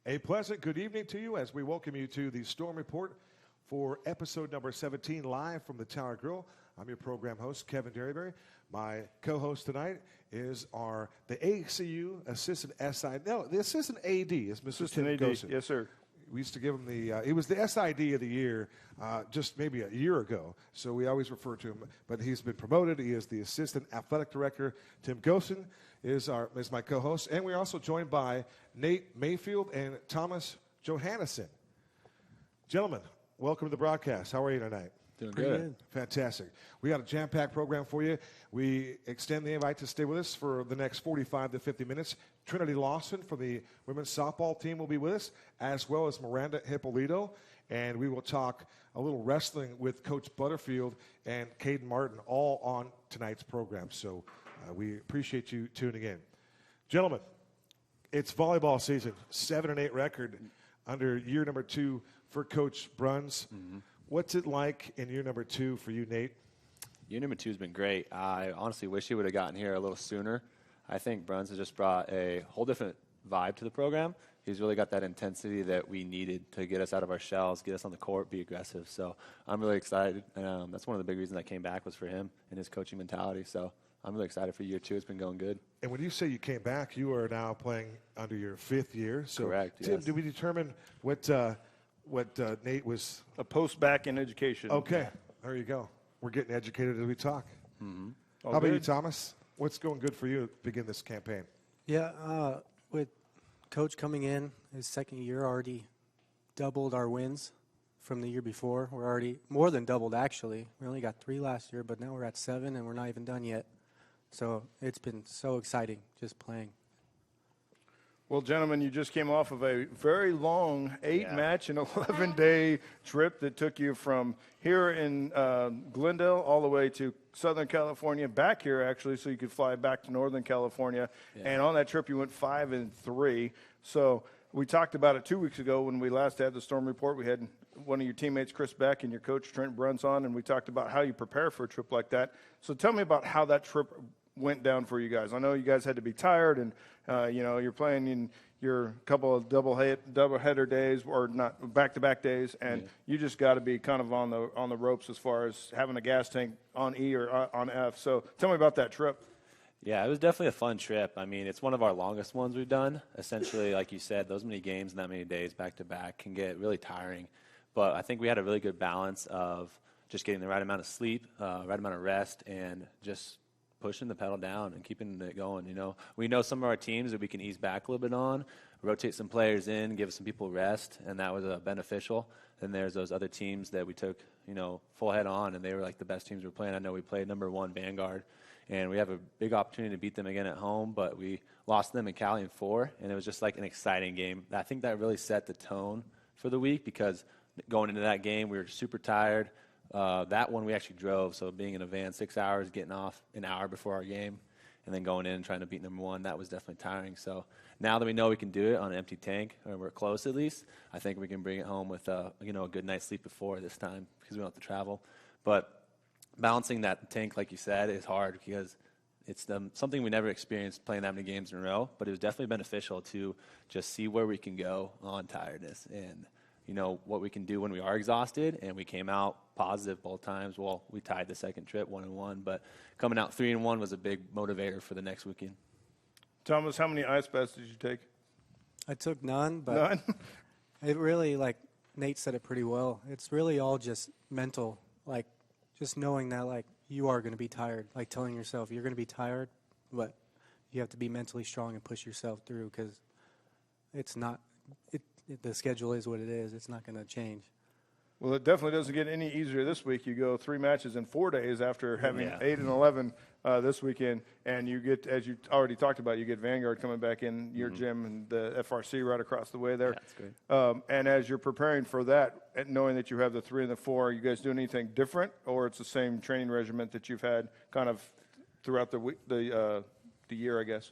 A pleasant good evening to you as we welcome you to the Storm Report for episode number 17, live from the Tower Grill. I'm your program host, Kevin Derryberry. My co-host tonight is the ACU assistant SID. No, the assistant AD is Mr. Tim Gooszen. Yes, sir. We used to give him he was the SID of the year just maybe a year ago, so we always refer to him, but he's been promoted. He is the assistant athletic director. Tim Gooszen is my co-host, and we're also joined by Nate Mayfield and Thomas Johannesen. Gentlemen, welcome to the broadcast. How are you tonight? Doing good. Fantastic. We got a jam-packed program for you. We extend the invite to stay with us for the next 45 to 50 minutes. Trinity Lawson from the women's softball team will be with us, as well as Miranda, Hipolito. And we will talk a little wrestling with Coach Butterfield and Kaden Martin, all on tonight's program. So we appreciate you tuning in. Gentlemen, it's volleyball season, 7-8 record under year number 2 for Coach Bruns. Mm-hmm. What's it like in year number 2 for you, Nate? Year number 2 has been great. I honestly wish he would have gotten here a little sooner. I think Bruns has just brought a whole different vibe to the program. He's really got that intensity that we needed to get us out of our shells, get us on the court, be aggressive. So I'm really excited. That's one of the big reasons I came back was for him and his coaching mentality. So I'm really excited for year 2. It's been going good. And when you say you came back, you are now playing under your 5th year. So correct, Tim, yes. did we determine what Nate was? A post-back in education. Okay, there you go. We're getting educated as we talk. Mm-hmm. How about you, Thomas? What's going good for you to begin this campaign? Yeah, with Coach coming in, his second year already doubled our wins from the year before. We're already more than doubled, actually. We only got 3 last year, but now we're at 7, and we're not even done yet. So it's been so exciting just playing. Well, gentlemen, you just came off of a very long 8-match and 11-day trip that took you from here in Glendale all the way to Southern California, back here actually, so you could fly back to Northern California. Yeah. And on that trip, you went 5-3. So we talked about it 2 weeks ago when we last had the Storm Report. We had one of your teammates, Chris Beck, and your coach, Trent Bruns, on, and we talked about how you prepare for a trip like that. So tell me about how that trip went down for you guys. I know you guys had to be tired, and you're playing in your couple of doubleheader days, or not back-to-back days, and you just got to be kind of on the ropes as far as having a gas tank on E or on F. So tell me about that trip. Yeah, it was definitely a fun trip. I mean, it's one of our longest ones we've done. Essentially, like you said, those many games and that many days back-to-back can get really tiring. But I think we had a really good balance of just getting the right amount of sleep, right amount of rest, and just pushing the pedal down and keeping it going. We know some of our teams that we can ease back a little bit on, rotate some players in, give some people rest, and that was beneficial. Then there's those other teams that we took, full head on, and they were like the best teams we're playing. I know we played number 1 Vanguard, and we have a big opportunity to beat them again at home, but we lost them in Cali in 4, and it was just like an exciting game. I think that really set the tone for the week because going into that game, we were super tired. That one we actually drove, so being in a van 6 hours, getting off an hour before our game, and then going in and trying to beat number 1, that was definitely tiring. So now that we know we can do it on an empty tank, or we're close at least, I think we can bring it home with a good night's sleep before this time because we don't have to travel. But balancing that tank, like you said, is hard because it's something we never experienced playing that many games in a row, but it was definitely beneficial to just see where we can go on tiredness and what we can do when we are exhausted, and we came out positive both times. Well, we tied the second trip 1-1, but coming out 3-1 was a big motivator for the next weekend. Thomas, how many ice baths did you take? I took none, but None? It really, like Nate said it pretty well, it's really all just mental, like just knowing that like you are going to be tired, like telling yourself you're going to be tired, but you have to be mentally strong and push yourself through because the schedule is what it is. It's not going to change. Well, it definitely doesn't get any easier this week. You go 3 matches in 4 days after having 8 and 11 this weekend, and you get, as you already talked about, you get Vanguard coming back in your gym and the FRC right across the way there. Yeah, that's great. And as you're preparing for that, and knowing that you have the 3 and the 4, are you guys doing anything different, or it's the same training regimen that you've had kind of throughout the year, I guess?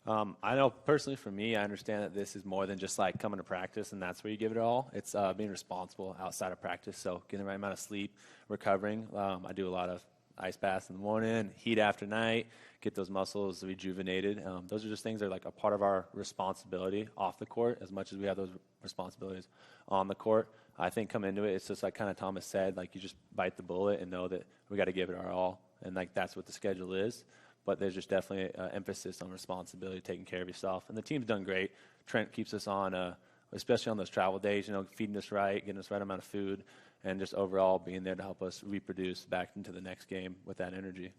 I know personally for me, I understand that this is more than just like coming to practice and that's where you give it all. It's being responsible outside of practice. So getting the right amount of sleep, recovering. I do a lot of ice baths in the morning, heat after night, get those muscles rejuvenated. Those are just things that are like a part of our responsibility off the court as much as we have those responsibilities on the court. I think come into it, it's just like kind of Thomas said, like you just bite the bullet and know that we got to give it our all. And like that's what the schedule is. But there's just definitely an emphasis on responsibility, taking care of yourself. And the team's done great. Trent keeps us on, especially on those travel days, feeding us right, getting us the right amount of food, and just overall being there to help us reproduce back into the next game with that energy.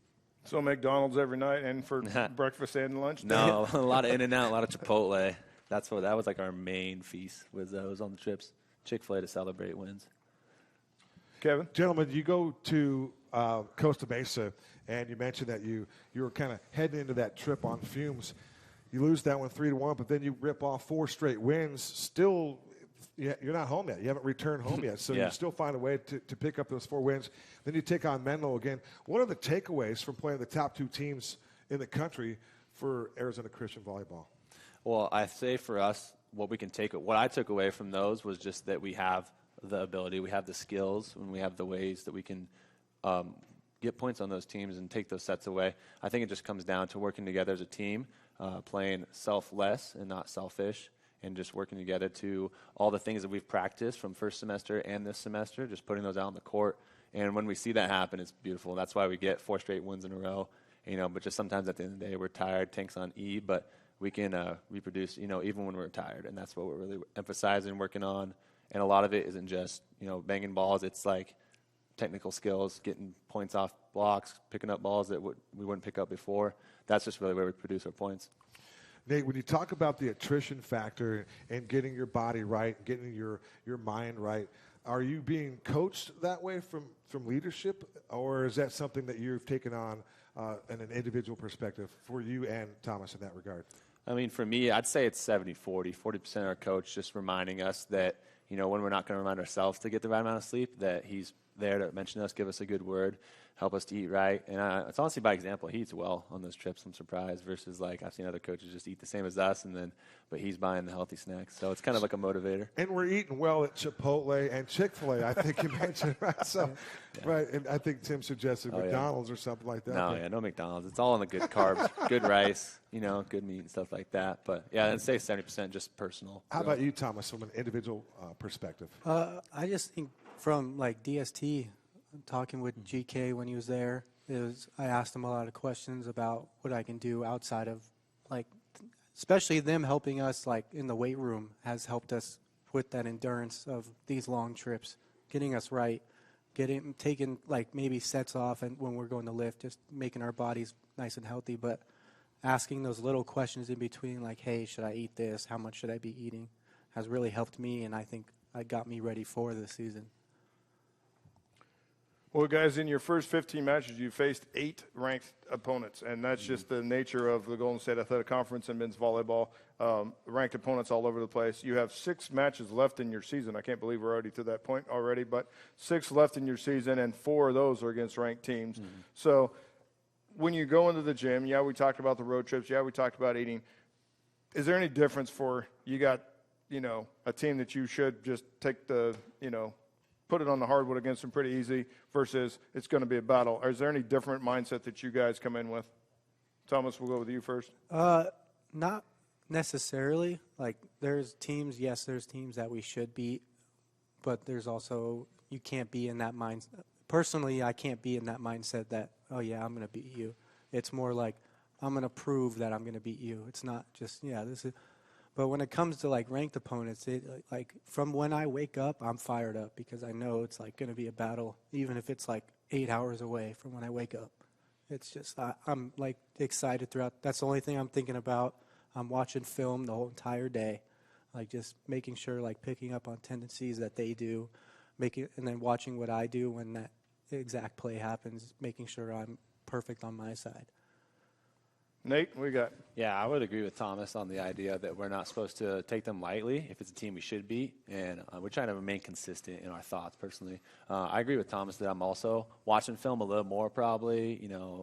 So McDonald's every night and for breakfast and lunch? No, a lot of In-N-Out, a lot of Chipotle. That was like our main feast was on the trips. Chick-fil-A to celebrate wins. Kevin? Gentlemen, you go to Costa Mesa, and you mentioned that you were kind of heading into that trip on fumes. You lose that one 3-1, but then you rip off 4 straight wins. Still, you're not home yet. You haven't returned home yet, so Yeah. you still find a way to pick up those 4 wins. Then you take on Menlo again. What are the takeaways from playing the top 2 teams in the country for Arizona Christian volleyball? Well, I say for us, what I took away from those was just that we have the ability, we have the skills, and we have the ways that we can get points on those teams and take those sets away. I think it just comes down to working together as a team, playing selfless and not selfish, and just working together to all the things that we've practiced from first semester and this semester, just putting those out on the court. And when we see that happen, it's beautiful. That's why we get 4 straight wins in a row. But just sometimes at the end of the day, we're tired, tank's on E, but we can reproduce, even when we're tired. And that's what we're really emphasizing, working on. And a lot of it isn't just, banging balls. It's like technical skills, getting points off blocks, picking up balls that we wouldn't pick up before. That's just really where we produce our points. Nate, when you talk about the attrition factor and getting your body right, getting your mind right, are you being coached that way from leadership, or is that something that you've taken on in an individual perspective for you and Thomas in that regard? I mean, for me, I'd say it's 70-40. 40% our coach just reminding us that, when we're not going to remind ourselves to get the right amount of sleep, that he's there to mention us, give us a good word, help us to eat right. And it's honestly by example. He eats well on those trips, I'm surprised, versus like I've seen other coaches just eat the same as us, but he's buying the healthy snacks. So it's kind of like a motivator. And we're eating well at Chipotle and Chick-fil-A, I think you mentioned, right? So, yeah. Right, and I think Tim suggested McDonald's or something like that. No McDonald's. It's all on the good carbs, good rice, good meat and stuff like that. But, yeah, I'd say 70% just personal. How about you, Thomas, from an individual perspective? I just think from like DST, talking with GK when he was there, I asked him a lot of questions about what I can do outside of especially them helping us in the weight room has helped us with that endurance of these long trips, getting us right, taking maybe sets off and when we're going to lift, just making our bodies nice and healthy, but asking those little questions in between hey, should I eat this? How much should I be eating? Has really helped me, and I think it got me ready for the season. Well, guys, in your first 15 matches, you faced 8 ranked opponents, and that's just the nature of the Golden State Athletic Conference and men's volleyball. Ranked opponents all over the place. You have 6 matches left in your season. I can't believe we're already to that point already, but 6 left in your season, and 4 of those are against ranked teams. Mm-hmm. So when you go into the gym, we talked about the road trips. We talked about eating. Is there any difference for you got, a team that you should just take the, put it on the hardwood against them pretty easy versus it's going to be a battle? Or is there any different mindset that you guys come in with? Thomas, we'll go with you first. Not necessarily. There's teams that we should beat, but there's also, you can't be in that mindset. Personally, I can't be in that mindset that, oh yeah, I'm going to beat you. It's more like, I'm going to prove that I'm going to beat you. It's not just, this is. But when it comes to ranked opponents, from when I wake up, I'm fired up because I know it's going to be a battle, even if it's 8 hours away from when I wake up. It's just I'm excited throughout. That's the only thing I'm thinking about. I'm watching film the whole entire day, just making sure picking up on tendencies that they do, and then watching what I do when that exact play happens, making sure I'm perfect on my side. Nate, what you got? Yeah, I would agree with Thomas on the idea that we're not supposed to take them lightly if it's a team we should beat, and we're trying to remain consistent in our thoughts personally. I agree with Thomas that I'm also watching film a little more probably,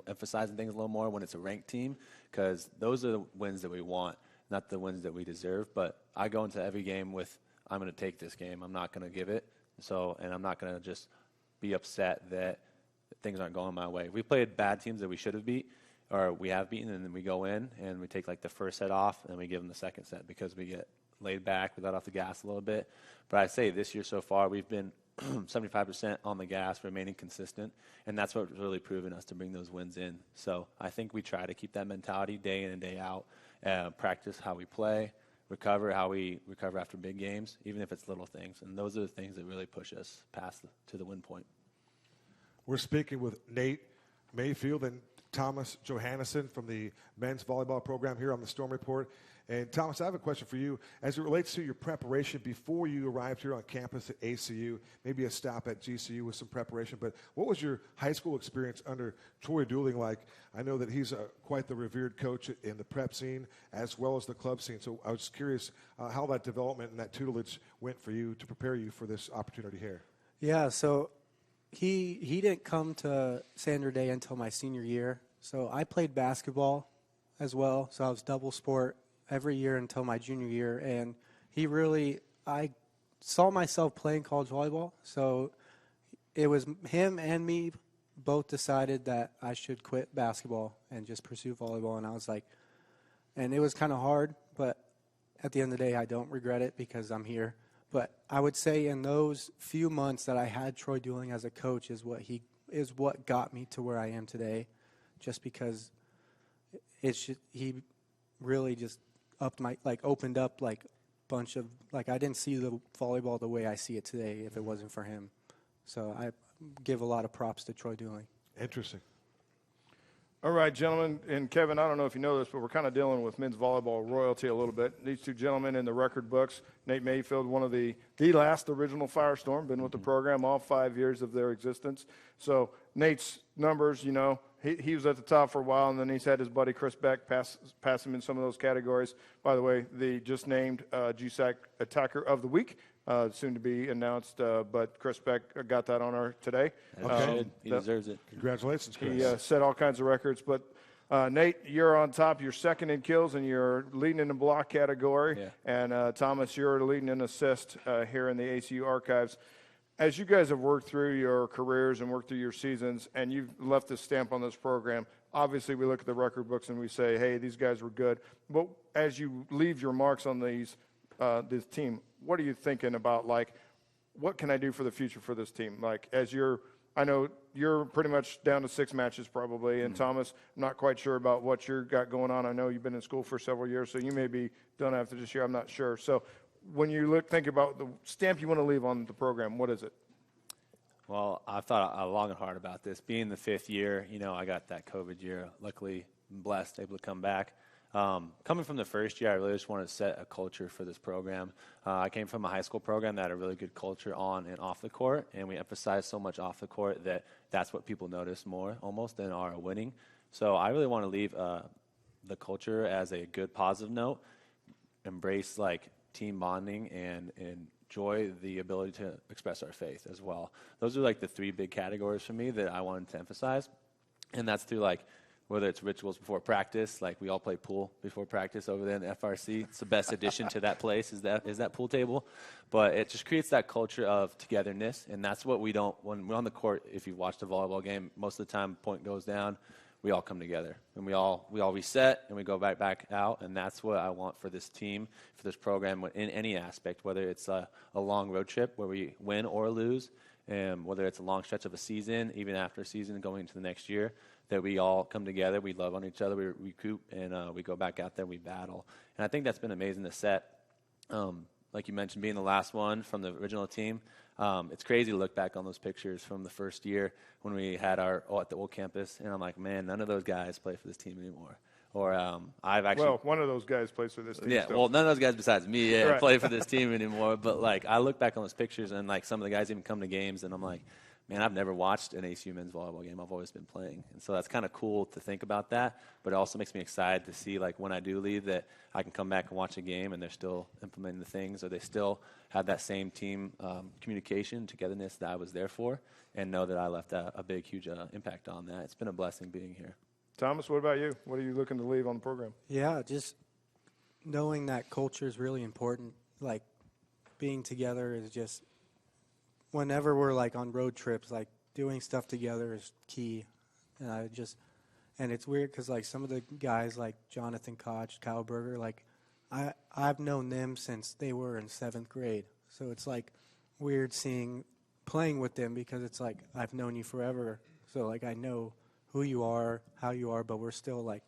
emphasizing things a little more when it's a ranked team because those are the wins that we want, not the wins that we deserve. But I go into every game with, I'm going to take this game. I'm not going to give it. And I'm not going to just be upset that things aren't going my way. We played bad teams that we should have beat, or we have beaten, and then we go in and we take like the first set off, and then we give them the second set because we get laid back, we let off the gas a little bit. But I say this year so far, we've been 75% on the gas, remaining consistent, and that's what's really proven us to bring those wins in. So I think we try to keep that mentality day in and day out, practice how we play, recover how we recover after big games, even if it's little things. And those are the things that really push us past to the win point. We're speaking with Nate Mayfield and Thomas Johannesen from the men's volleyball program here on the Storm Report. And Thomas, I have a question for you. As it relates to your preparation before you arrived here on campus at ACU, maybe a stop at GCU with some preparation, but what was your high school experience under Troy Dooling like? I know that he's quite the revered coach in the prep scene as well as the club scene. So I was curious how that development and that tutelage went for you to prepare you for this opportunity here. Yeah, so he didn't come to Sander Day until my senior year. So I played basketball as well, so I was double sport every year until my junior year, and I saw myself playing college volleyball, so it was him and me both decided that I should quit basketball and just pursue volleyball, and I was like, and it was kind of hard, but at the end of the day, I don't regret it because I'm here. But I would say in those few months that I had Troy Dooling as a coach is what got me to where I am today, just because he really just opened up like bunch of, like I didn't see the volleyball the way I see it today if it wasn't for him. So I give a lot of props to Troy Dooling. Interesting. All right, gentlemen, and Kevin, I don't know if you know this, but we're kind of dealing with men's volleyball royalty a little bit. These two gentlemen in the record books, Nate Mayfield, one of the last original Firestorm, been with the program all 5 years of their existence. So Nate's numbers, you know, he was at the top for a while, and then he's had his buddy Chris Beck pass him in some of those categories. By the way, the just named GSAC Attacker of the Week, soon to be announced, but Chris Beck got that honor today. He deserves it. Congratulations, Chris. He set all kinds of records. But, Nate, you're on top. You're second in kills, and you're leading in the block category. Yeah. And, Thomas, you're leading in assist here in the ACU archives. As you guys have worked through your careers and worked through your seasons, and you've left a stamp on this program, obviously we look at the record books and we say, hey, these guys were good. But as you leave your marks on this team, what are you thinking about, like, what can I do for the future for this team? Like, I know you're pretty much down to 6 matches probably, and Thomas, I'm not quite sure about what you've got going on. I know you've been in school for several years, so you may be done after this year. I'm not sure. So when you think about the stamp you want to leave on the program, what is it? Well, I've thought long and hard about this. Being the 5th year, you know, I got that COVID year. Luckily, I'm blessed, able to come back. Coming from the first year, I really just wanted to set a culture for this program. I came from a high school program that had a really good culture on and off the court, and we emphasized so much off the court that that's what people notice more almost than our winning. So I really want to leave the culture as a good positive note, embrace like team bonding, and enjoy the ability to express our faith as well. Those are like the 3 big categories for me that I wanted to emphasize, and that's through like whether it's rituals before practice, like we all play pool before practice over there in the FRC. It's the best addition to that place is that pool table. But it just creates that culture of togetherness, and that's what we don't, when we're on the court, if you've watched a volleyball game, most of the time point goes down, we all come together, and we all reset, and we go back out, and that's what I want for this team, for this program in any aspect, whether it's a long road trip where we win or lose, and whether it's a long stretch of a season, even after a season going into the next year, that we all come together, we love on each other, we recoup, and we go back out there, we battle. And I think that's been amazing to set. Like you mentioned, being the last one from the original team, it's crazy to look back on those pictures from the first year when we had at the old campus, and I'm like, man, none of those guys play for this team anymore. Or I've actually... Well, one of those guys plays for this team. Yeah, still. well, none of those guys besides me Right. play for this team anymore. But, like, I look back on those pictures, and, like, some of the guys even come to games, and I'm like, man, I've never watched an ACU men's volleyball game. I've always been playing. And so that's kind of cool to think about that, but it also makes me excited to see, like, when I do leave, that I can come back and watch a game and they're still implementing the things, or they still have that same team communication, togetherness that I was there for, and know that I left a big, huge impact on that. It's been a blessing being here. Thomas, what about you? What are you looking to leave on the program? Yeah, just knowing that culture is really important. Like, being together is just, whenever we're, like, on road trips, like, doing stuff together is key. And it's weird because, like, some of the guys like Jonathan Koch, Kyle Berger, like, I've known them since they were in 7th grade. So it's, like, weird playing with them because it's, like, I've known you forever. So, like, I know who you are, how you are, but we're still, like,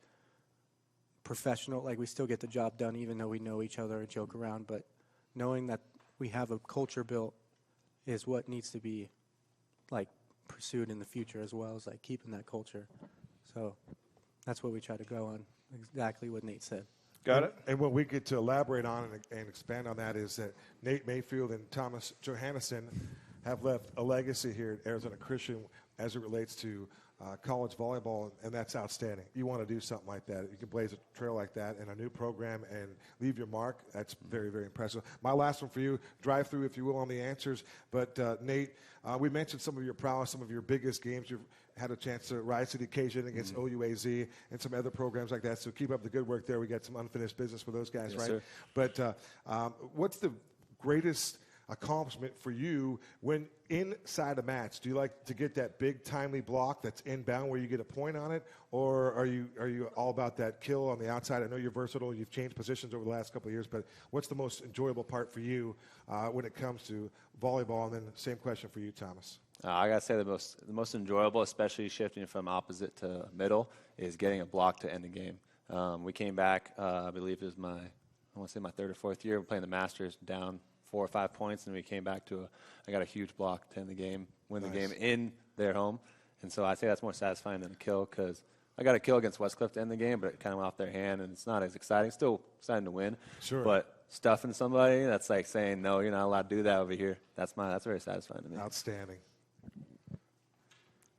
professional. Like, we still get the job done even though we know each other and joke around. But knowing that we have a culture built is what needs to be, like, pursued in the future as well as, like, keeping that culture. So that's what we try to go on, exactly what Nate said. Got it? And what we get to elaborate on and expand on that is that Nate Mayfield and Thomas Johannesen have left a legacy here at Arizona Christian as it relates to college volleyball, and that's outstanding. You want to do something like that. You can blaze a trail like that in a new program and leave your mark. That's very, very impressive. My last one for you, drive through, if you will, on the answers. But, Nate, we mentioned some of your prowess, some of your biggest games. You've had a chance to rise to the occasion against OUAZ and some other programs like that. So keep up the good work there. We got some unfinished business for those guys, Yes, right? sir. But what's the greatest accomplishment for you when inside a match? Do you like to get that big timely block that's inbound where you get a point on it, or are you all about that kill on the outside? I know you're versatile. You've changed positions over the last couple of years, but what's the most enjoyable part for you when it comes to volleyball? And then same question for you, Thomas. I gotta say the most enjoyable, especially shifting from opposite to middle, is getting a block to end the game. We came back, I believe it was my 3rd or 4th year. We're playing the Masters, down 4 or 5 points, and we came back I got a huge block to end the game, win the game in their home. And so I say that's more satisfying than a kill, because I got a kill against Westcliff to end the game, but it kind of went off their hand, and it's not as exciting. Still exciting to win. Sure. But stuffing somebody, that's like saying, no, you're not allowed to do that over here. That's very satisfying to me. Outstanding.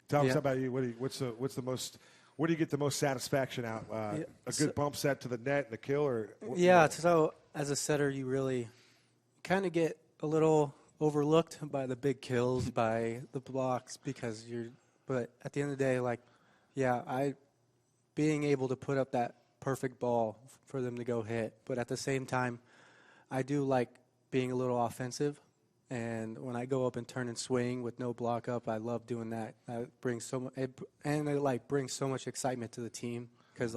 Thomas, how about you? What's the most? Where do you get the most satisfaction out? A good bump set to the net and a kill, or So as a setter, you really kind of get a little overlooked by the big kills, by the blocks, because but at the end of the day, like, being able to put up that perfect ball for them to go hit, but at the same time, I do like being a little offensive. And when I go up and turn and swing with no block up, I love doing that. It brings so much, and it brings so much excitement to the team, because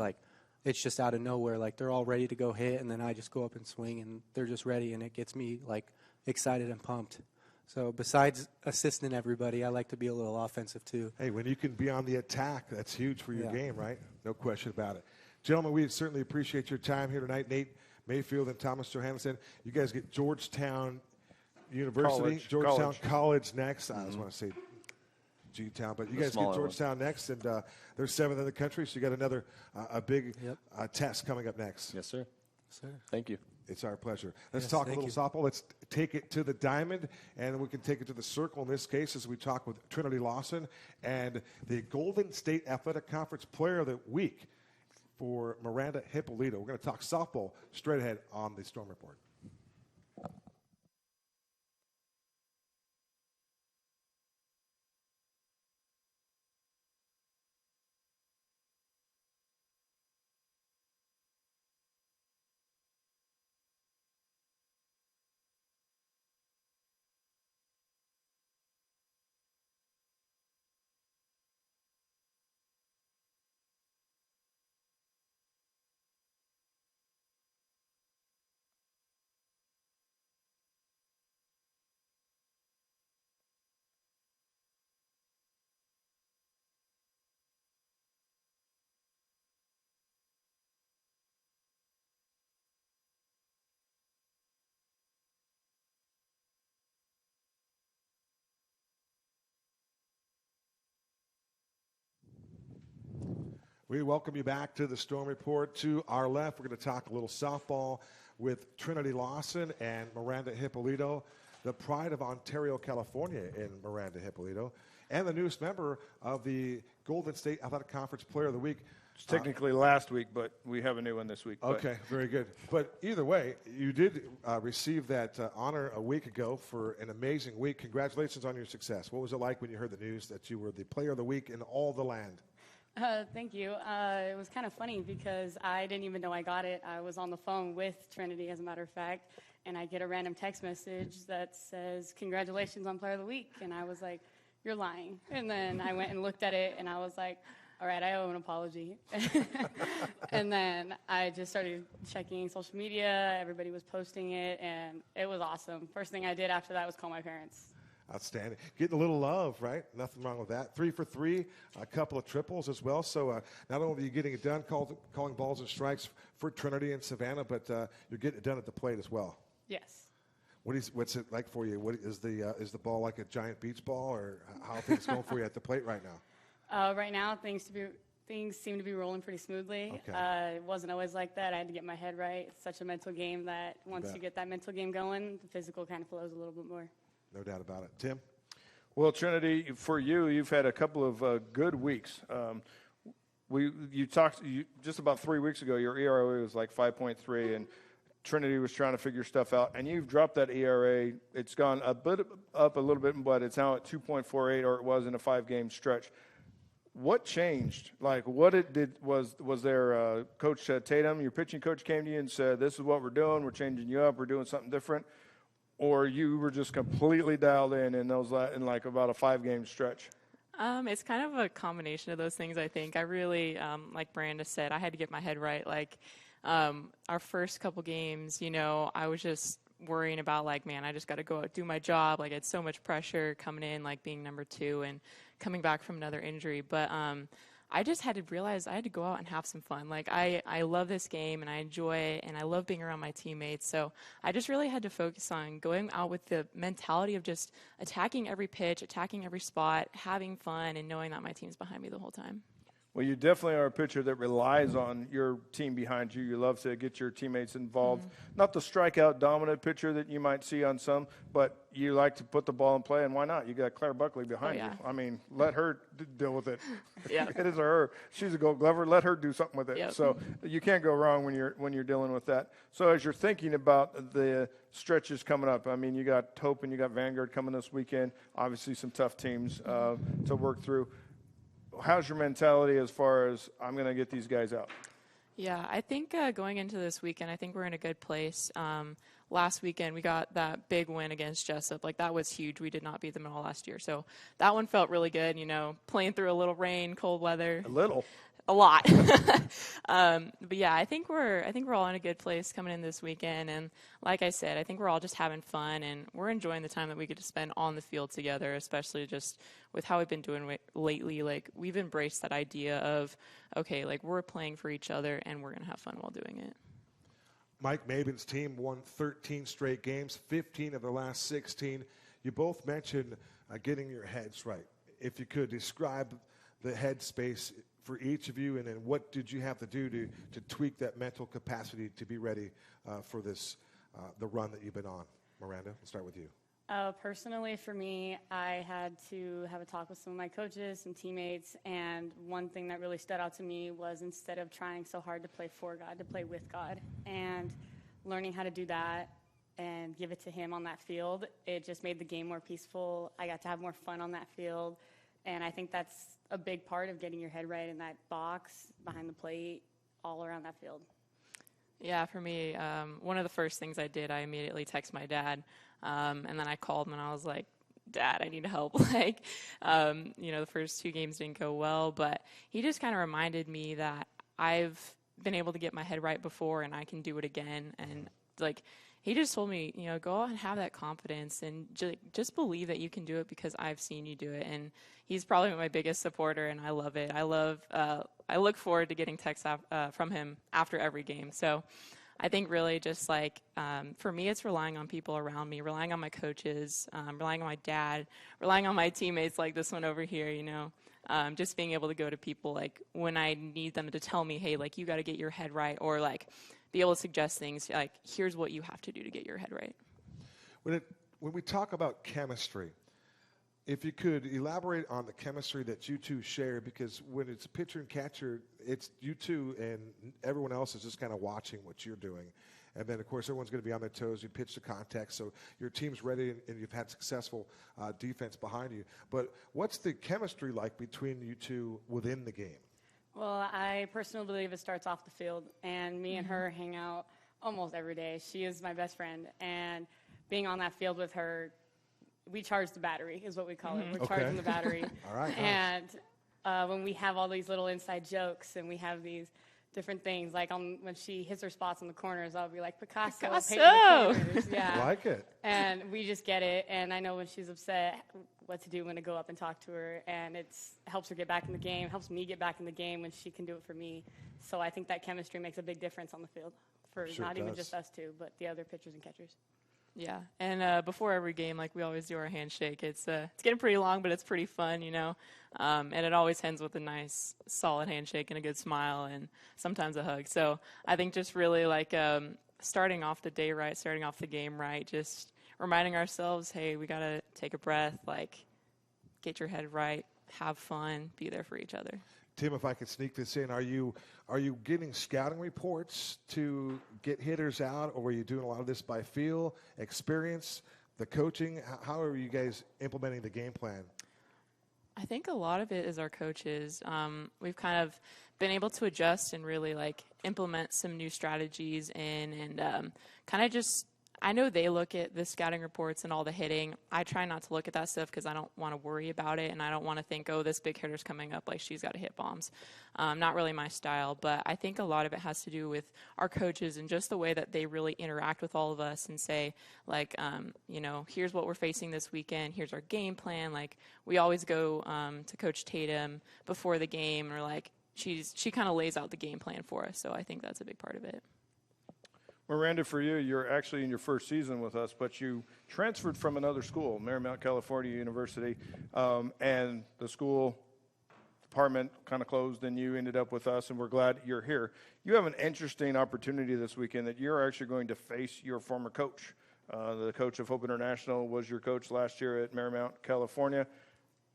it's just out of nowhere. Like, they're all ready to go hit, and then I just go up and swing, and they're just ready, and it gets me excited and pumped. So besides assisting everybody, I like to be a little offensive too. Hey, when you can be on the attack, that's huge for your game, right? No question about it. Gentlemen, we certainly appreciate your time here tonight. Nate Mayfield and Thomas Johannesen. You guys get Georgetown University, Georgetown College next. I just want to say G-Town, but you guys get Georgetown next, and they're 7th in the country, so you got another a big test coming up next. Yes, sir. Sir. Thank you. It's our pleasure. Let's talk a little softball. Let's take it to the diamond, and we can take it to the circle in this case as we talk with Trinity Lawson and the Golden State Athletic Conference Player of the Week for Miranda Hipolito. We're going to talk softball straight ahead on the Storm Report. We welcome you back to the Storm Report. To our left, we're going to talk a little softball with Trinity Lawson and Miranda Hipolito, the pride of Ontario, California in Miranda Hipolito, and the newest member of the Golden State Athletic Conference Player of the Week. It's technically last week, but we have a new one this week. Okay, very good. But either way, you did receive that honor a week ago for an amazing week. Congratulations on your success. What was it like when you heard the news that you were the Player of the Week in all the land? Thank you. It was kind of funny because I didn't even know I got it. I was on the phone with Trinity, as a matter of fact, and I get a random text message that says, "Congratulations on Player of the Week." And I was like, you're lying. And then I went and looked at it, and I was like, all right, I owe an apology. And then I just started checking social media. Everybody was posting it, and it was awesome. First thing I did after that was call my parents. Outstanding. Getting a little love, right? Nothing wrong with that. 3 for 3, a couple of triples as well. So not only are you getting it done, calling balls and strikes for Trinity and Savannah, but you're getting it done at the plate as well. Yes. What's it like for you? What is the ball like a giant beach ball, or how are things going for you at the plate right now? Right now, things seem to be rolling pretty smoothly. Okay. It wasn't always like that. I had to get my head right. It's such a mental game that once you get that mental game going, the physical kind of flows a little bit more. No doubt about it. Tim? Well, Trinity, for you've had a couple of good weeks. You talked just about 3 weeks ago. Your ERA was like 5.3, and Trinity was trying to figure stuff out, and you've dropped that ERA. It's gone a bit up a little bit, but it's now at 2.48, or it was in a 5-game stretch. What changed? Like, was there Coach Tatum, your pitching coach, came to you and said, "This is what we're doing. We're changing you up. We're doing something different," or you were just completely dialed in those in like about a 5-game stretch? It's kind of a combination of those things. I think I really, like Miranda said, I had to get my head right. Like our first couple games, I was just worrying about like, man, I just got to go out, do my job. Like, it's so much pressure coming in, like being number 2 and coming back from another injury. But I just had to realize I had to go out and have some fun. Like, I love this game, and I enjoy it, and I love being around my teammates. So I just really had to focus on going out with the mentality of just attacking every pitch, attacking every spot, having fun, and knowing that my team's behind me the whole time. Well, you definitely are a pitcher that relies on your team behind you. You love to get your teammates involved. Mm-hmm. Not the strikeout dominant pitcher that you might see on some, but you like to put the ball in play, and why not? You got Claire Buckley behind you. I mean, let her deal with it. Yeah. It is her. She's a Gold Glover. Let her do something with it. Yep. So you can't go wrong when you're dealing with that. So as you're thinking about the stretches coming up, I mean, you got Hope and you got Vanguard coming this weekend. Obviously, some tough teams to work through. How's your mentality as far as I'm going to get these guys out? Yeah, I think going into this weekend, I think we're in a good place. Last weekend, we got that big win against Jessup. Like, that was huge. We did not beat them at all last year. So that one felt really good, playing through a little rain, cold weather. A lot. But yeah, I think we're all in a good place coming in this weekend. And like I said, I think we're all just having fun, and we're enjoying the time that we get to spend on the field together, especially just with how we've been doing lately. Like, we've embraced that idea of, okay, like, we're playing for each other, and we're going to have fun while doing it. Mike Maben's team won 13 straight games, 15 of the last 16. You both mentioned getting your heads right. If you could describe the headspace for each of you, and then what did you have to do to tweak that mental capacity to be ready for this the run that you've been on? Miranda, we'll start with you. Personally, for me, I had to have a talk with some of my coaches and teammates, and one thing that really stood out to me was, instead of trying so hard to play for God, to play with God, and learning how to do that and give it to Him on that field. It just made the game more peaceful. I got to have more fun on that field, and I think that's a big part of getting your head right in that box, behind the plate, all around that field. Yeah, for me, one of the first things I did, I immediately texted my dad, and then I called him and I was like, "Dad, I need help." Like, the first 2 games didn't go well, but he just kind of reminded me that I've been able to get my head right before, and I can do it again. And like, he just told me, go out and have that confidence, and just believe that you can do it, because I've seen you do it. And he's probably my biggest supporter, and I love it. I look forward to getting texts from him after every game. So I think really just like, for me, it's relying on people around me, relying on my coaches, relying on my dad, relying on my teammates like this one over here, just being able to go to people like when I need them to tell me, hey, like, you got to get your head right, or like be able to suggest things like, here's what you have to do to get your head right. When we talk about chemistry, if you could elaborate on the chemistry that you two share, because when it's pitcher and catcher, it's you two and everyone else is just kind of watching what you're doing. And then, of course, everyone's going to be on their toes. You pitch to contact, so your team's ready, and you've had successful defense behind you. But what's the chemistry like between you two within the game? Well, I personally believe it starts off the field, and me and her hang out almost every day. She is my best friend, and being on that field with her, we charge the battery is what we call it. We're Okay. charging the battery. All right, nice. And when we have all these little inside jokes and we have these different things, like when she hits her spots in the corners, I'll be like, Picasso. painting the corners. Yeah. I like it. And we just get it. And I know when she's upset what to do, when to go up and talk to her. And it helps her get back in the game, helps me get back in the game when she can do it for me. So I think that chemistry makes a big difference on the field for Sure not even does. just us two, but the other pitchers and catchers. Yeah, and before every game, like we always do our handshake. It's getting pretty long, but it's pretty fun, you know. And it always ends with a nice, solid handshake and a good smile, and sometimes a hug. So I think just really like starting off the day right, starting off the game right, just reminding ourselves, hey, we gotta take a breath, like get your head right, have fun, be there for each other. Tim, if I could sneak this in, are you getting scouting reports to get hitters out, or are you doing a lot of this by feel, experience, the coaching? How are you guys implementing the game plan? I think a lot of it is our coaches. We've kind of been able to adjust and really like implement some new strategies in, and kind of just, I know they look at the scouting reports and all the hitting. I try not to look at that stuff because I don't want to worry about it, and I don't want to think, oh, this big hitter's coming up, like she's got to hit bombs. Not really my style, but I think a lot of it has to do with our coaches and just the way that they really interact with all of us and say, like, you know, here's what we're facing this weekend, here's our game plan. Like, we always go to Coach Tatum before the game, or like, she kind of lays out the game plan for us, so I think that's a big part of it. Miranda, for you, you're actually in your first season with us, but you transferred from another school, Marymount California University, and the school department kind of closed, and you ended up with us, and we're glad you're here. You have an interesting opportunity this weekend that you're actually going to face your former coach. The coach of Hope International was your coach last year at Marymount, California.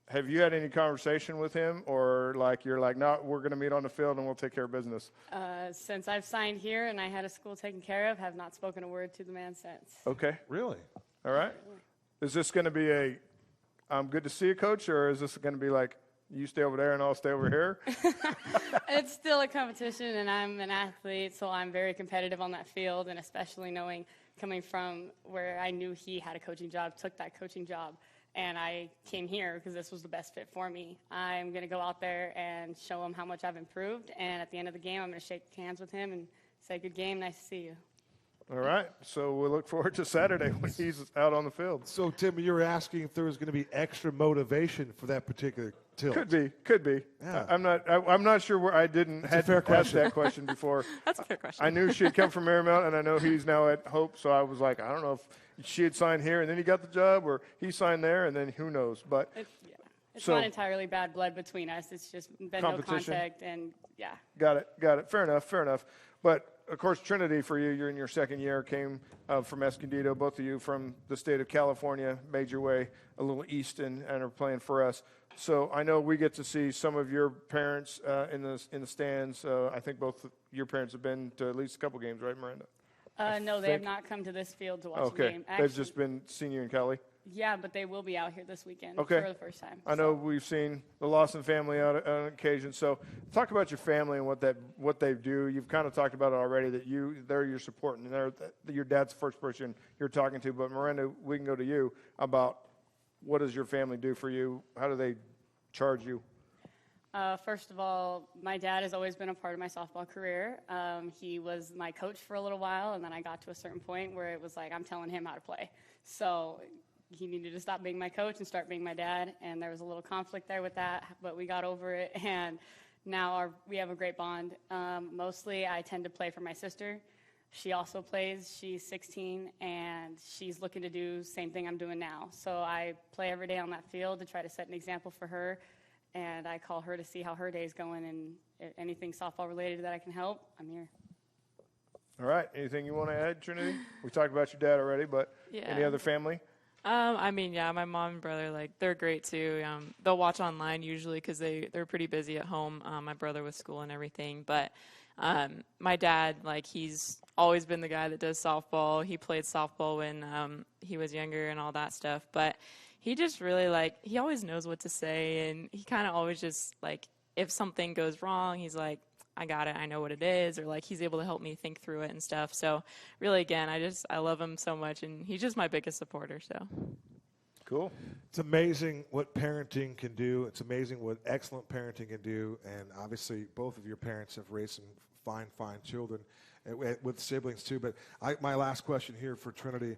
Have you had any conversation with him, or like you're like, no, we're going to meet on the field and we'll take care of business? Since I've signed here and I had a school taken care of, have not spoken a word to the man since. Okay. Really? All right. Is this going to be I'm good to see you, coach, or is this going to be like, you stay over there and I'll stay over here? It's still a competition, and I'm an athlete, so I'm very competitive on that field, and especially coming from where I knew he had a coaching job, took that coaching job, and I came here because this was the best fit for me. I'm going to go out there and show him how much I've improved, and at the end of the game, I'm going to shake hands with him and say, good game, nice to see you. All right. So we look forward to Saturday when he's out on the field. So, Tim, you were asking if there was going to be extra motivation for that particular tilt. Could be. Yeah. I'm not sure where I didn't a fair ask that question before. That's a fair question. I knew she had come from Marymount, and I know he's now at Hope, so I was like, I don't know if she had signed here and then he got the job, or he signed there and then who knows. But It's So- not entirely bad blood between us. It's just been no Competition. contact, and yeah. Got it. Fair enough. But, of course, Trinity, for you, you're in your second year, came from Escondido. Both of you from the state of California, made your way a little east and are playing for us. So I know we get to see some of your parents in the stands. I think both your parents have been to at least a couple games, right, Miranda? No, they have not come to this field to watch the Okay. game. They've just been seeing you in Cali? Yeah, but they will be out here this weekend Okay. for the first time. I know we've seen the Lawson family out on occasion. So talk about your family and what they do. You've kind of talked about it already, that they're your support, and your dad's the first person you're talking to. But Miranda, we can go to you about what does your family do for you? How do they charge you? First of all, my dad has always been a part of my softball career. He was my coach for a little while, and then I got to a certain point where it was like I'm telling him how to play. So he needed to stop being my coach and start being my dad, and there was a little conflict there with that, but we got over it, and now we have a great bond. Mostly I tend to play for my sister. She also plays. She's 16, and she's looking to do the same thing I'm doing now. So I play every day on that field to try to set an example for her, and I call her to see how her day's going, and if anything softball related that I can help, I'm here. All right. Anything you want to add, Trinity? We talked about your dad already, but any other family? My mom and brother, like, they're great too. They'll watch online usually because they're pretty busy at home. My brother with school and everything. But my dad, like, he's always been the guy that does softball. He played softball when he was younger and all that stuff. But he just really, like, he always knows what to say. And he kind of always just, like, if something goes wrong, he's like, I got it, I know what it is, or like he's able to help me think through it and stuff. So really, again, I love him so much, and he's just my biggest supporter. So Cool. It's amazing what parenting can do. It's amazing what excellent parenting can do. And obviously, both of your parents have raised some fine children with siblings too. But my last question here for Trinity.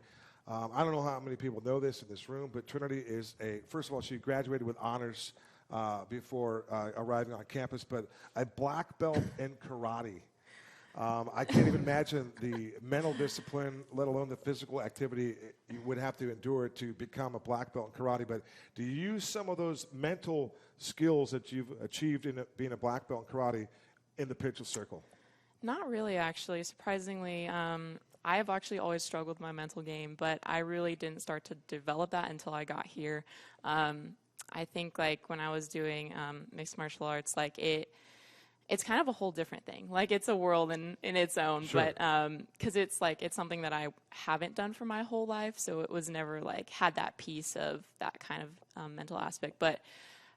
I don't know how many people know this in this room, but Trinity is first of all, she graduated with honors before arriving on campus, but a black belt in karate. I can't even imagine the mental discipline, let alone the physical activity you would have to endure to become a black belt in karate. But do you use some of those mental skills that you've achieved in being a black belt in karate in the pitchell circle? Not really, actually. Surprisingly, I have actually always struggled with my mental game, but I really didn't start to develop that until I got here. I think like when I was doing mixed martial arts, like it's kind of a whole different thing. Like it's a world in its own, sure. But because it's something that I haven't done for my whole life, so it was never like had that piece of that kind of mental aspect. But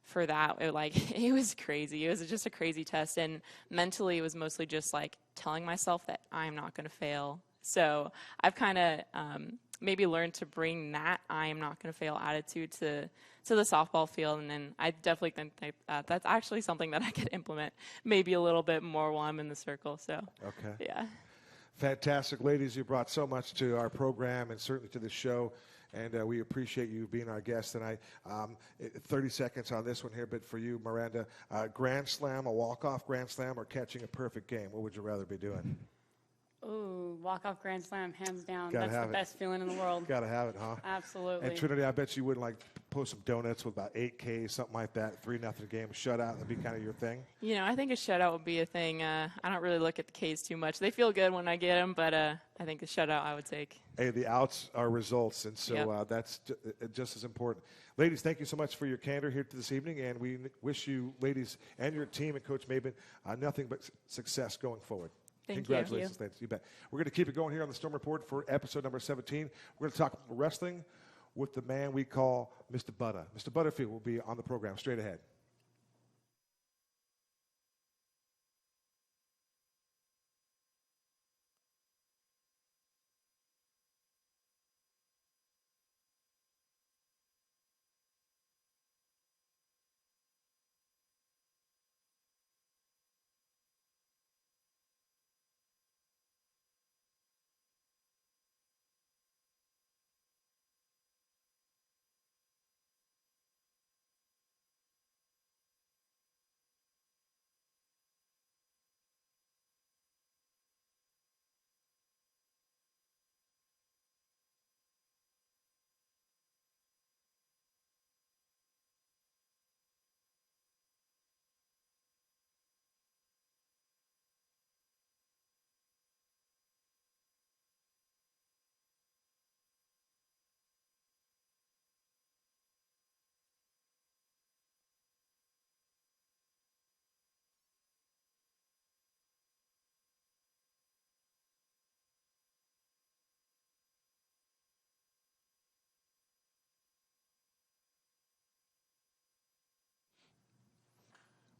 for that, it was crazy. It was just a crazy test, and mentally it was mostly just like telling myself that I'm not going to fail. So I've kind of maybe learned to bring that I am not going to fail attitude to the softball field, and then I definitely think that's actually something that I could implement maybe a little bit more while I'm in the circle. So okay, yeah. Fantastic. Ladies, you brought so much to our program and certainly to the show, and we appreciate you being our guest tonight. 30 seconds on this one here, but for you, Miranda, grand slam, a walk-off grand slam, or catching a perfect game, what would you rather be doing? Ooh, walk-off grand slam, hands down. Gotta That's the best feeling in the world. Got to have it, huh? Absolutely. And Trinity, I bet you wouldn't like post some donuts with about 8K, something like that, 3-0 game, shutout. That'd be kind of your thing? I think a shutout would be a thing. I don't really look at the Ks too much. They feel good when I get them, but I think the shutout I would take. Hey, the outs are results, and so yep. That's just as important. Ladies, thank you so much for your candor here this evening, and we wish you, ladies, and your team and Coach Maben, nothing but success going forward. Congratulations, ladies. You bet. We're going to keep it going here on the Storm Report for episode number 17. We're going to talk wrestling with the man we call Mr. Butter. Mr. Butterfield will be on the program straight ahead.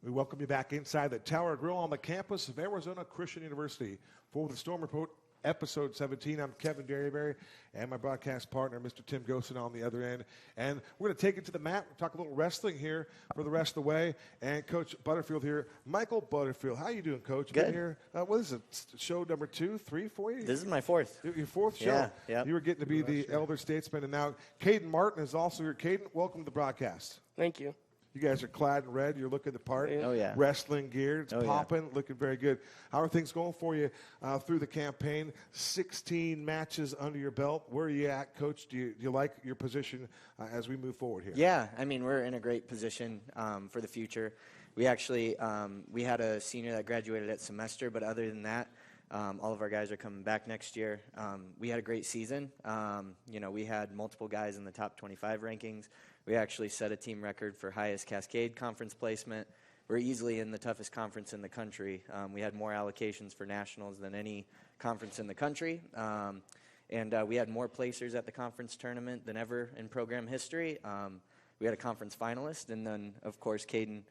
We welcome you back inside the Tower Grill on the campus of Arizona Christian University for the Storm Report, episode 17. I'm Kevin Derryberry, and my broadcast partner, Mr. Tim Gooszen, on the other end. And we're going to take it to the mat. We'll talk a little wrestling here for the rest of the way. And Coach Butterfield here. Michael Butterfield, how you doing, Coach? Good. Been here, what is it, show number 2, 3 for you? This is my fourth. Your fourth show? Yeah. You were getting to be the elder statesman, and now Kaden Martin is also here. Kaden, welcome to the broadcast. Thank you. You guys are clad in red. You're looking the part. Oh, yeah. Wrestling gear. It's popping. Looking very good. How are things going for you through the campaign? 16 matches under your belt. Where are you at, Coach? Do you like your position as we move forward here? Yeah. I mean, we're in a great position for the future. We actually we had a senior that graduated at semester, but other than that, all of our guys are coming back next year. We had a great season. We had multiple guys in the top 25 rankings. We actually set a team record for highest Cascade conference placement. We're easily in the toughest conference in the country. We had more allocations for nationals than any conference in the country. And we had more placers at the conference tournament than ever in program history. We had a conference finalist, and then, of course, Kaden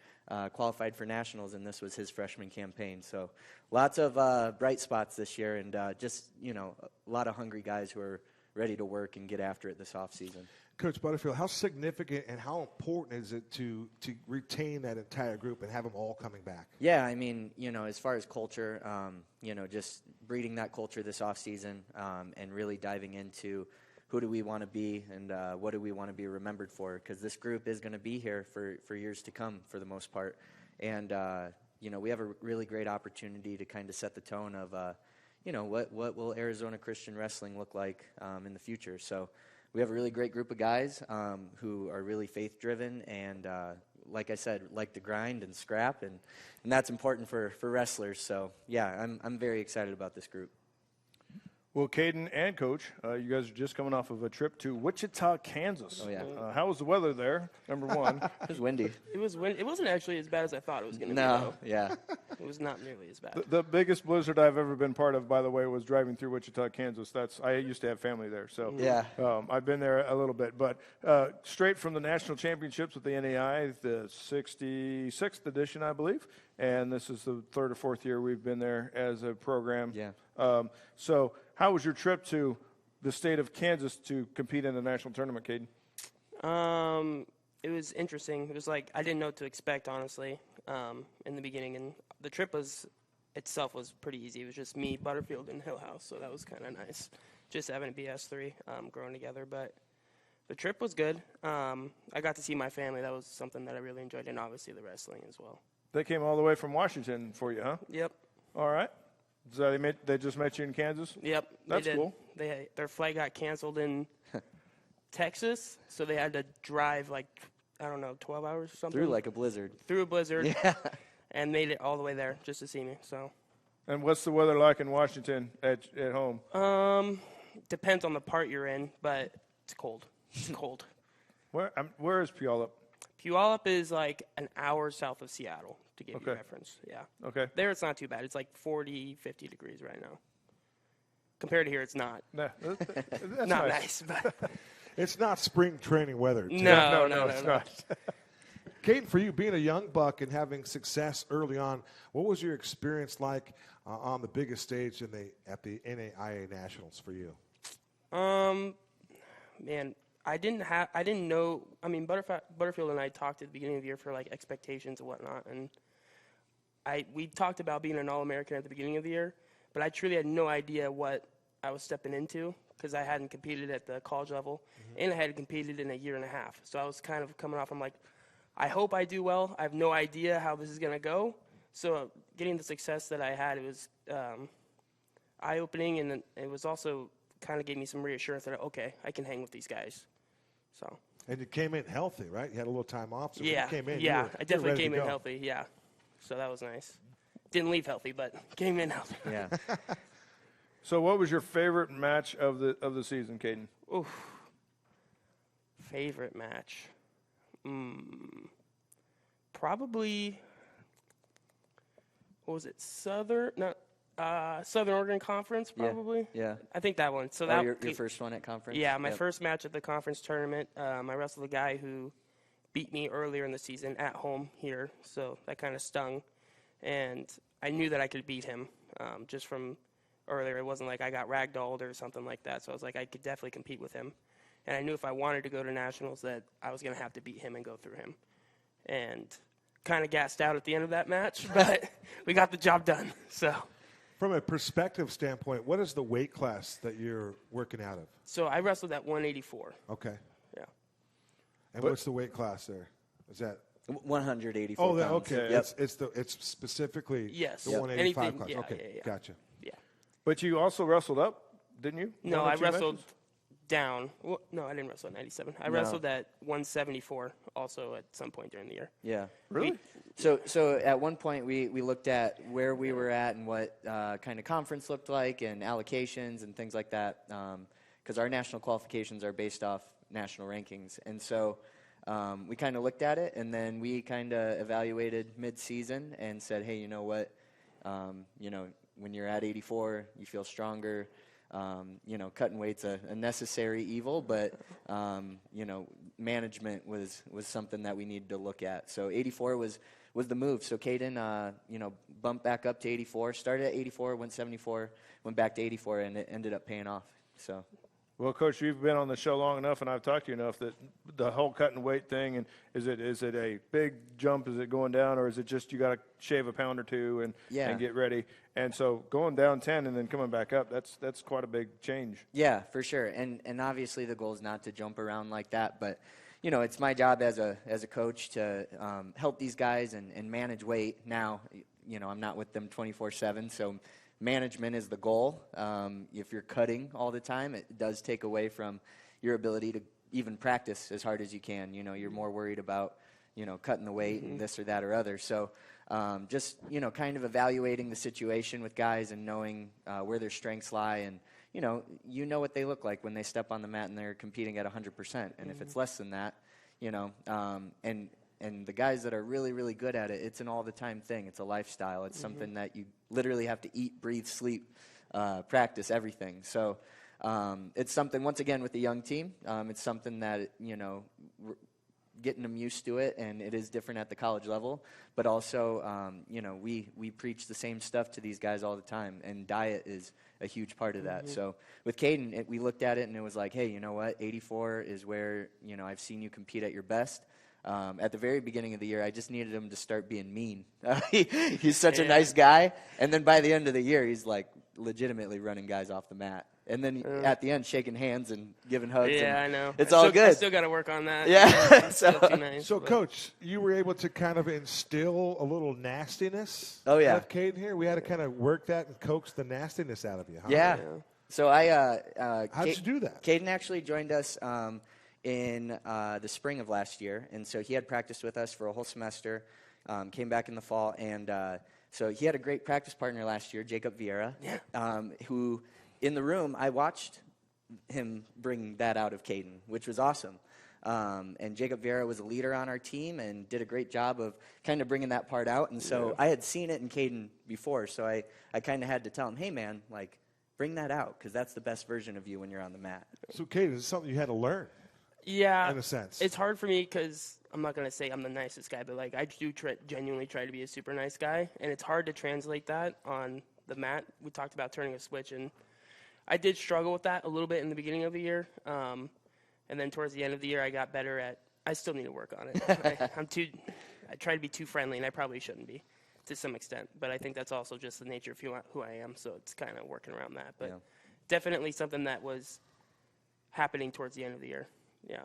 qualified for nationals, and this was his freshman campaign. So lots of bright spots this year, and just, a lot of hungry guys who are ready to work and get after it this offseason. Coach Butterfield, how significant and how important is it to retain that entire group and have them all coming back? Yeah, I mean, as far as culture, just breeding that culture this offseason and really diving into who do we want to be and what do we want to be remembered for, because this group is going to be here for years to come for the most part. And, we have a really great opportunity to kind of set the tone of, what will Arizona Christian Wrestling look like in the future. So we have a really great group of guys who are really faith-driven and, like I said, like to grind and scrap, and that's important for wrestlers. So, yeah, I'm very excited about this group. Well, Kaden and Coach, you guys are just coming off of a trip to Wichita, Kansas. Oh, yeah. How was the weather there, number one? It was windy. It wasn't actually as bad as I thought it was going to be. No, yeah. It was not nearly as bad. The biggest blizzard I've ever been part of, by the way, was driving through Wichita, Kansas. I used to have family there, so Yeah. I've been there a little bit. But straight from the national championships with the NAI, the 66th edition, I believe, and this is the third or fourth year we've been there as a program. Yeah. So how was your trip to the state of Kansas to compete in the national tournament, Kaden? It was interesting. It was like I didn't know what to expect, honestly, in the beginning. And the trip itself was pretty easy. It was just me, Butterfield, and Hill House, so that was kind of nice. Just having a BS3 growing together. But the trip was good. I got to see my family. That was something that I really enjoyed, and obviously the wrestling as well. They came all the way from Washington for you, huh? Yep. All right. So they just met you in Kansas? Yep. That's they did. cool. Their flight got canceled in Texas, so they had to drive 12 hours or something. Through like a blizzard. Through a blizzard. Yeah. And made it all the way there just to see me. So. And what's the weather like in Washington at home? Depends on the part you're in, but it's cold. It's cold. Where is Puyallup? Puyallup is like an hour south of Seattle, to give you a reference. Yeah. Okay. There it's not too bad. It's like 40, 50 degrees right now. Compared to here, it's not. Nah, that's Not nice, but It's not spring training weather. Tim. no, it's not. Kaden, for you being a young buck and having success early on, what was your experience like on the biggest stage at the NAIA Nationals for you? Man, I didn't know. I mean, Butterfield and I talked at the beginning of the year for like expectations and whatnot, and we talked about being an All-American at the beginning of the year, but I truly had no idea what I was stepping into because I hadn't competed at the college level, and I hadn't competed in a year and a half. So I was kind of coming off. I'm like, I hope I do well. I have no idea how this is going to go. So getting the success that I had, it was eye-opening, and it was also kind of gave me some reassurance that, okay, I can hang with these guys. So. And you came in healthy, right? You had a little time off. So when Yeah, you came in, I definitely came in go. healthy, yeah. So that was nice. Didn't leave healthy, but came in healthy. Yeah. So what was your favorite match of the season, Kaden? Oof. Favorite match? Probably, what was it, Southern Oregon Conference, probably? Yeah. I think that one. So Oh, that your first one at conference? Yeah, my Yep. first match at the conference tournament. I wrestled a guy who beat me earlier in the season at home here, so that kind of stung. And I knew that I could beat him just from earlier. It wasn't like I got ragdolled or something like that, so I was like, I could definitely compete with him. And I knew if I wanted to go to nationals that I was going to have to beat him and go through him. And kind of gassed out at the end of that match, but we got the job done. So. From a perspective standpoint, what is the weight class that you're working out of? So I wrestled at 184. Okay. Yeah. And what's the weight class there? Is that 184 Oh, pounds. okay. Yep. it's specifically Yes. the Yep. 185 Anything- class. yeah, Okay, yeah. gotcha. Yeah. But you also wrestled up, didn't you? No, One or I two wrestled matches? down. Well, no, I didn't wrestle at 97. I No. wrestled at 174 also at some point during the year. Yeah. Really? So at one point we looked at where we were at and what kind of conference looked like and allocations and things like that because our national qualifications are based off national rankings. And so we kind of looked at it and then we kind of evaluated mid-season and said, hey, you know what, when you're at 84, you feel stronger. Cutting weight's a necessary evil, but, management was something that we needed to look at. So 84 was the move. So Kaden, bumped back up to 84, started at 84, went 74, went back to 84, and it ended up paying off. So. Well, Coach, you've been on the show long enough, and I've talked to you enough that the whole cutting weight thing, and is it a big jump? Is it going down, or is it just you got to shave a pound or two and get ready? And so going down 10 and then coming back up, that's quite a big change. Yeah, for sure. And obviously the goal is not to jump around like that, but it's my job as a coach to help these guys and manage weight. Now, I'm not with them 24/7, so management is the goal. If you're cutting all the time, it does take away from your ability to even practice as hard as you can. You're more worried about, cutting the weight and this or that or other. So just, kind of evaluating the situation with guys and knowing where their strengths lie. And, you know what they look like when they step on the mat and they're competing at 100%. And if it's less than that, and the guys that are really, really good at it, it's an all-the-time thing. It's a lifestyle. It's something that you literally have to eat, breathe, sleep, practice, everything. So it's something, once again, with the young team, it's something that, we're getting them used to it, and it is different at the college level. But also, we preach the same stuff to these guys all the time, and diet is a huge part of that. So with Kaden, we looked at it, and it was like, hey, you know what, 84 is where, I've seen you compete at your best. At the very beginning of the year, I just needed him to start being mean. He's such a nice guy. And then by the end of the year, he's like legitimately running guys off the mat. And then at the end, shaking hands and giving hugs. Yeah, I know. It's all good. I still got to work on that. Yeah. Still too nice, So, Coach, you were able to kind of instill a little nastiness Oh, yeah. out of Kaden here. We had to kind of work that and coax the nastiness out of you, huh? Yeah. So How'd you do that? Kaden actually joined us in the spring of last year, and so he had practiced with us for a whole semester, came back in the fall, and so he had a great practice partner last year, Jacob Vieira, who in the room, I watched him bring that out of Kaden, which was awesome. And Jacob Vieira was a leader on our team and did a great job of kind of bringing that part out, and so I had seen it in Kaden before, so I kind of had to tell him, hey, man, like, bring that out, because that's the best version of you when you're on the mat. So, Kaden, is something you had to learn? Yeah, in a sense. It's hard for me because I'm not going to say I'm the nicest guy, but like I do genuinely try to be a super nice guy, and it's hard to translate that on the mat. We talked about turning a switch, and I did struggle with that a little bit in the beginning of the year, and then towards the end of the year, I got better at. I still need to work on it. I try to be too friendly, and I probably shouldn't be, to some extent. But I think that's also just the nature of who I am, so it's kind of working around that. But definitely something that was happening towards the end of the year. Yeah.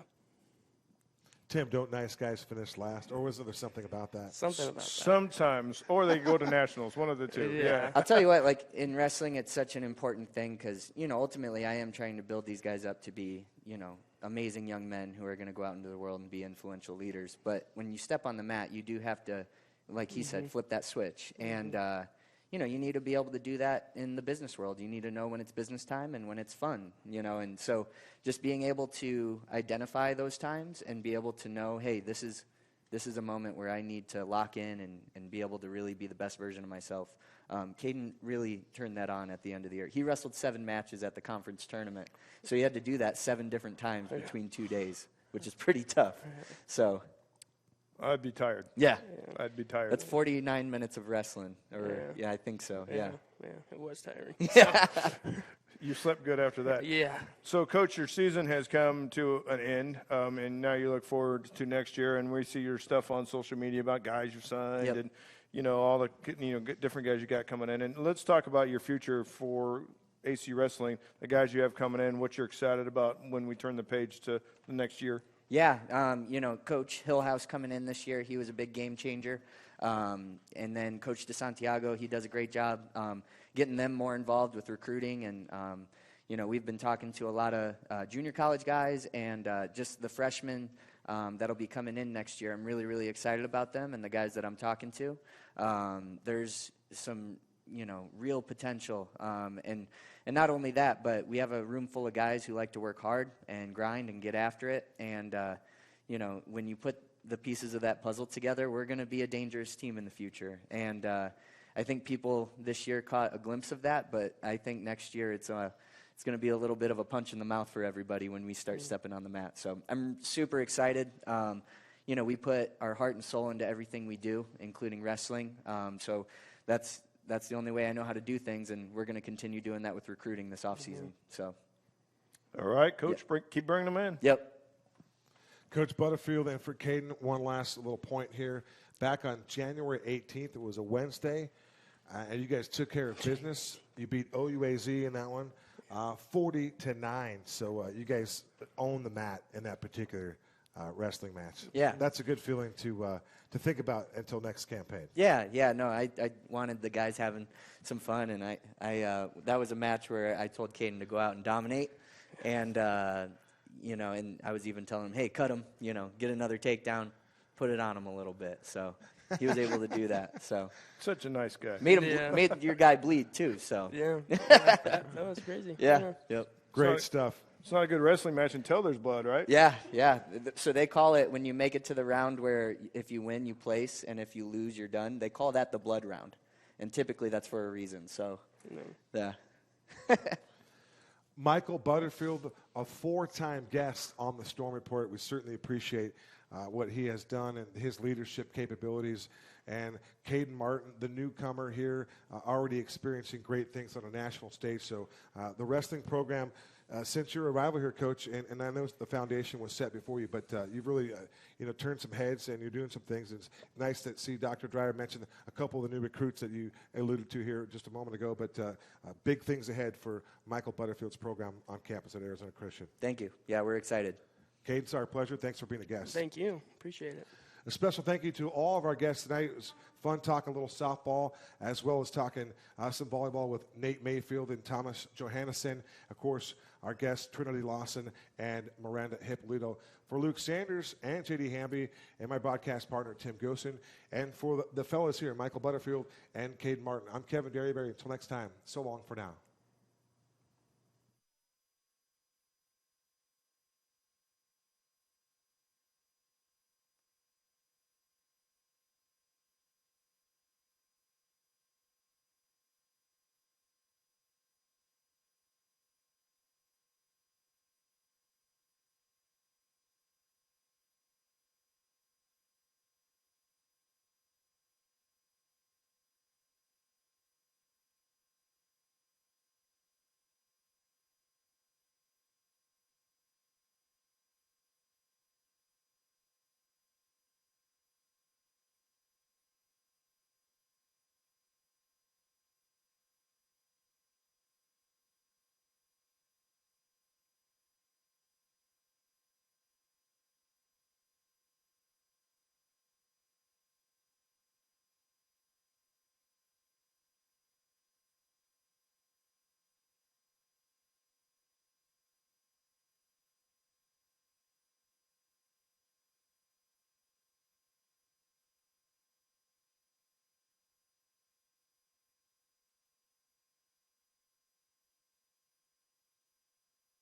Tim, don't nice guys finish last? Or was there something about that? Something about that. Sometimes. Or they go to nationals. One of the two. Yeah. I'll tell you what, like in wrestling, it's such an important thing because, ultimately I am trying to build these guys up to be, amazing young men who are going to go out into the world and be influential leaders. But when you step on the mat, you do have to, like he said, flip that switch. And, you need to be able to do that in the business world. You need to know when it's business time and when it's fun, and so just being able to identify those times and be able to know, hey, this is a moment where I need to lock in and be able to really be the best version of myself. Kaden really turned that on at the end of the year. He wrestled 7 matches at the conference tournament, so he had to do that 7 different times between 2 days, which is pretty tough. So I'd be tired. Yeah. I'd be tired. That's 49 minutes of wrestling. I think so. Yeah, it was tiring. Yeah. You slept good after that. Yeah. So, Coach, your season has come to an end, and now you look forward to next year, and we see your stuff on social media about guys you signed and, all the, different guys you got coming in. And let's talk about your future for AC Wrestling, the guys you have coming in, what you're excited about when we turn the page to the next year. Yeah, Coach Hillhouse coming in this year, he was a big game changer. And then Coach DeSantiago, he does a great job getting them more involved with recruiting. And, we've been talking to a lot of junior college guys and just the freshmen that'll be coming in next year. I'm really, really excited about them and the guys that I'm talking to. There's some, real potential. And not only that, but we have a room full of guys who like to work hard and grind and get after it. And, when you put the pieces of that puzzle together, we're going to be a dangerous team in the future. And I think people this year caught a glimpse of that, but I think next year it's going to be a little bit of a punch in the mouth for everybody when we start stepping on the mat. So I'm super excited. We put our heart and soul into everything we do, including wrestling. So that's the only way I know how to do things, and we're going to continue doing that with recruiting this offseason. So, All right, Coach, keep bringing them in. Yep. Coach Butterfield, and for Kaden, one last little point here. Back on January 18th, it was a Wednesday, and you guys took care of business. You beat OUAZ in that one, 40-9. So you guys owned the mat in that particular wrestling match. Yeah. That's a good feeling to think about until next campaign. Yeah, no, I wanted the guys having some fun, and I that was a match where I told Kaden to go out and dominate, and and I was even telling him, hey, cut him, get another takedown, put it on him a little bit. So he was able to do that. So Such a nice guy. made your guy bleed too. So Yeah, that was crazy. yeah. Yep. Great Sorry. stuff. It's not a good wrestling match until there's blood, right? Yeah. So they call it, when you make it to the round where if you win, you place, and if you lose, you're done. They call that the blood round, and typically that's for a reason. So, yeah. Michael Butterfield, a 4-time guest on the Storm Report. We certainly appreciate what he has done and his leadership capabilities. And Kaden Martin, the newcomer here, already experiencing great things on a national stage. So the wrestling program, since your arrival here, Coach, and I know the foundation was set before you, but you've really turned some heads and you're doing some things. It's nice to see Dr. Dreyer mention a couple of the new recruits that you alluded to here just a moment ago, but big things ahead for Michael Butterfield's program on campus at Arizona Christian. Thank you. Yeah, we're excited. Caden, it's our pleasure. Thanks for being a guest. Thank you. Appreciate it. A special thank you to all of our guests tonight. It was fun talking a little softball as well as talking some volleyball with Nate Mayfield and Thomas Johannesen. Of course, our guests, Trinity Lawson and Miranda Hipolito. For Luke Sanders and J.D. Hamby and my broadcast partner, Tim Gooszen, and for the fellows here, Michael Butterfield and Kaden Martin, I'm Kevin Derryberry. Until next time, so long for now.